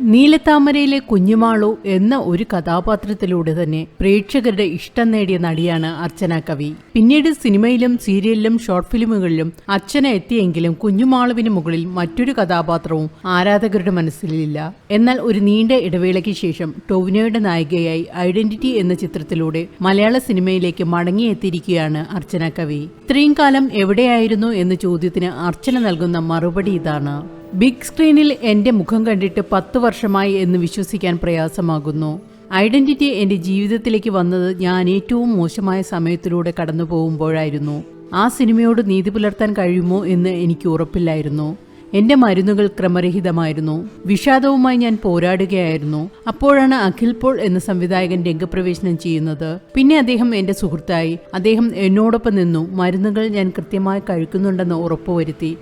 നീലത്താമരയിലെ കുഞ്ഞുമാളു എന്ന ഒരു കഥാപാത്രത്തിലൂടെ തന്നെ പ്രേക്ഷകരുടെ ഇഷ്ടം നേടിയ നടിയാണ് അർച്ചന കവി. പിന്നീട് സിനിമയിലും സീരിയലിലും ഷോർട്ട് ഫിലിമുകളിലും അർച്ചന എത്തിയെങ്കിലും കുഞ്ഞുമാളുവിന് മുകളിൽ മറ്റൊരു കഥാപാത്രവും ആരാധകരുടെ മനസ്സിലില്ല. എന്നാൽ ഒരു നീണ്ട ഇടവേളയ്ക്ക് ശേഷം ടൊവിനോയുടെ നായികയായി ഐഡന്റിറ്റി എന്ന ചിത്രത്തിലൂടെ മലയാള സിനിമയിലേക്ക് മടങ്ങിയെത്തിയിരിക്കുകയാണ് അർച്ചന കവി. ഇത്രയും കാലം എവിടെയായിരുന്നു എന്ന ചോദ്യത്തിന് അർച്ചന നൽകുന്ന മറുപടി ഇതാണ്: ബിഗ് സ്ക്രീനിൽ എന്റെ മുഖം കണ്ടിട്ട് 10 വർഷമായി എന്ന് വിശ്വസിക്കാൻ പ്രയാസമാകുന്നു. ഐഡന്റിറ്റി എന്റെ ജീവിതത്തിലേക്ക് വന്നത് ഞാൻ ഏറ്റവും മോശമായ സമയത്തിലൂടെ കടന്നു പോകുമ്പോഴായിരുന്നു. ആ സിനിമയോട് നീതി പുലർത്താൻ കഴിയുമോ എന്ന് എനിക്ക് ഉറപ്പില്ലായിരുന്നു. എന്റെ മരുന്നുകൾ ക്രമരഹിതമായിരുന്നു. വിഷാദവുമായി ഞാൻ പോരാടുകയായിരുന്നു. അപ്പോഴാണ് അഖിൽ പോൾ എന്ന സംവിധായകൻ രംഗപ്രവേശനം ചെയ്യുന്നത്. പിന്നെ അദ്ദേഹം എന്റെ സുഹൃത്തായി. അദ്ദേഹം എന്നോടൊപ്പം നിന്നു. മരുന്നുകൾ ഞാൻ കൃത്യമായി കഴിക്കുന്നുണ്ടെന്ന് ഉറപ്പുവരുത്തി.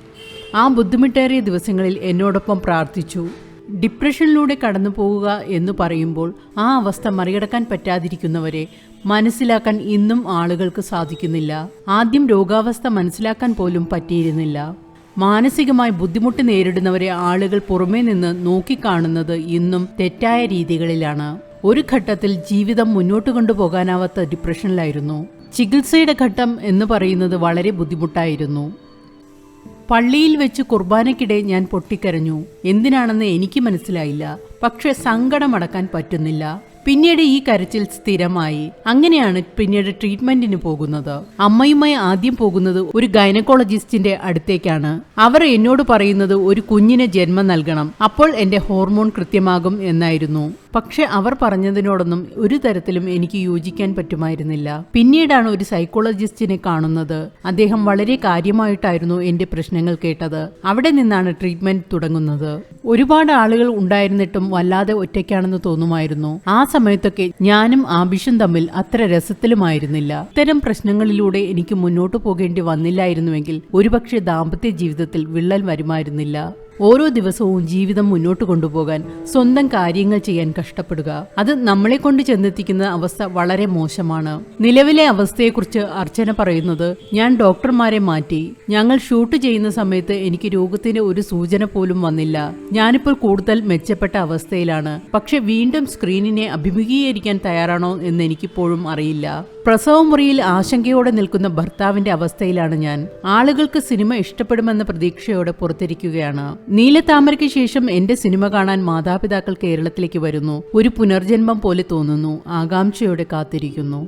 ആ ബുദ്ധിമുട്ടേറിയ ദിവസങ്ങളിൽ എന്നോടൊപ്പം പ്രാർത്ഥിച്ചു. ഡിപ്രഷനിലൂടെ കടന്നു പോവുക എന്ന് പറയുമ്പോൾ ആ അവസ്ഥ മറികടക്കാൻ പറ്റാതിരിക്കുന്നവരെ മനസ്സിലാക്കാൻ ഇന്നും ആളുകൾക്ക് സാധിക്കുന്നില്ല. ആദ്യം രോഗാവസ്ഥ മനസ്സിലാക്കാൻ പോലും പറ്റിയിരുന്നില്ല. മാനസികമായി ബുദ്ധിമുട്ട് നേരിടുന്നവരെ ആളുകൾ പുറമേ നിന്ന് നോക്കിക്കാണുന്നത് ഇന്നും തെറ്റായ രീതികളിലാണ്. ഒരു ഘട്ടത്തിൽ ജീവിതം മുന്നോട്ട് കൊണ്ടുപോകാനാവാത്ത ഡിപ്രഷനിലായിരുന്നു. ചികിത്സയുടെ ഘട്ടം എന്ന് പറയുന്നത് വളരെ ബുദ്ധിമുട്ടായിരുന്നു. പള്ളിയിൽ വെച്ച് കുർബാനയ്ക്കിടെ ഞാൻ പൊട്ടിക്കരഞ്ഞു. എന്തിനാണെന്ന് എനിക്ക് മനസ്സിലായില്ല. പക്ഷെ സങ്കടമടക്കാൻ പറ്റുന്നില്ല. പിന്നീട് ഈ കരച്ചിൽ സ്ഥിരമായി. അങ്ങനെയാണ് പിന്നീട് ട്രീറ്റ്മെന്റിന് പോകുന്നത്. അമ്മയുമായി ആദ്യം പോകുന്നത് ഒരു ഗൈനക്കോളജിസ്റ്റിന്റെ അടുത്തേക്കാണ്. അവർ എന്നോട് പറയുന്നത് ഒരു കുഞ്ഞിന് ജന്മം നൽകണം, അപ്പോൾ എന്റെ ഹോർമോൺ കൃത്യമാകും എന്നായിരുന്നു. പക്ഷെ അവർ പറഞ്ഞതിനോടൊന്നും ഒരു തരത്തിലും എനിക്ക് യോജിക്കാൻ പറ്റുമായിരുന്നില്ല. പിന്നീടാണ് ഒരു സൈക്കോളജിസ്റ്റിനെ കാണുന്നത്. അദ്ദേഹം വളരെ കാര്യമായിട്ടായിരുന്നു എന്റെ പ്രശ്നങ്ങൾ കേട്ടത്. അവിടെ നിന്നാണ് ട്രീറ്റ്മെന്റ് തുടങ്ങുന്നത്. ഒരുപാട് ആളുകൾ ഉണ്ടായിരുന്നിട്ടും വല്ലാതെ ഒറ്റയ്ക്കാണെന്ന് തോന്നുമായിരുന്നു. ആ സമയത്തൊക്കെ ഞാനും ആബിഷും തമ്മിൽ അത്ര രസത്തിലുമായിരുന്നില്ല. ഇത്തരം പ്രശ്നങ്ങളിലൂടെ എനിക്ക് മുന്നോട്ടു പോകേണ്ടി വന്നില്ലായിരുന്നുവെങ്കിൽ ഒരുപക്ഷെ ദാമ്പത്യ ജീവിതത്തിൽ വിള്ളൽ വരുമായിരുന്നില്ല. ഓരോ ദിവസവും ജീവിതം മുന്നോട്ട് കൊണ്ടുപോകാൻ സ്വന്തം കാര്യങ്ങൾ ചെയ്യാൻ കഷ്ടപ്പെടുക, അത് നമ്മളെ കൊണ്ട് ചെന്നെത്തിക്കുന്ന അവസ്ഥ വളരെ മോശമാണ്. നിലവിലെ അവസ്ഥയെക്കുറിച്ച് അർച്ചന പറയുന്നത്: ഞാൻ ഡോക്ടർമാരെ മാറ്റി. ഞങ്ങൾ ഷൂട്ട് ചെയ്യുന്ന സമയത്ത് എനിക്ക് രോഗത്തിന്റെ ഒരു സൂചന പോലും വന്നില്ല. ഞാനിപ്പോൾ കൂടുതൽ മെച്ചപ്പെട്ട അവസ്ഥയിലാണ്. പക്ഷെ വീണ്ടും സ്ക്രീനിനെ അഭിമുഖീകരിക്കാൻ തയ്യാറാണോ എന്ന് എനിക്കിപ്പോഴും അറിയില്ല. പ്രസവ മുറിയിൽ ആശങ്കയോടെ നിൽക്കുന്ന ഭർത്താവിന്റെ അവസ്ഥയിലാണ് ഞാൻ. ആളുകൾക്ക് സിനിമ ഇഷ്ടപ്പെടുമെന്ന പ്രതീക്ഷയോടെ പുറത്തിരിക്കുകയാണ്. നീലത്താമരയ്ക്ക് ശേഷം എന്റെ സിനിമ കാണാൻ മാതാപിതാക്കൾ കേരളത്തിലേക്ക് വരുന്നു. ഒരു പുനർജന്മം പോലെ തോന്നുന്നു. ആകാംക്ഷയോടെ കാത്തിരിക്കുന്നു.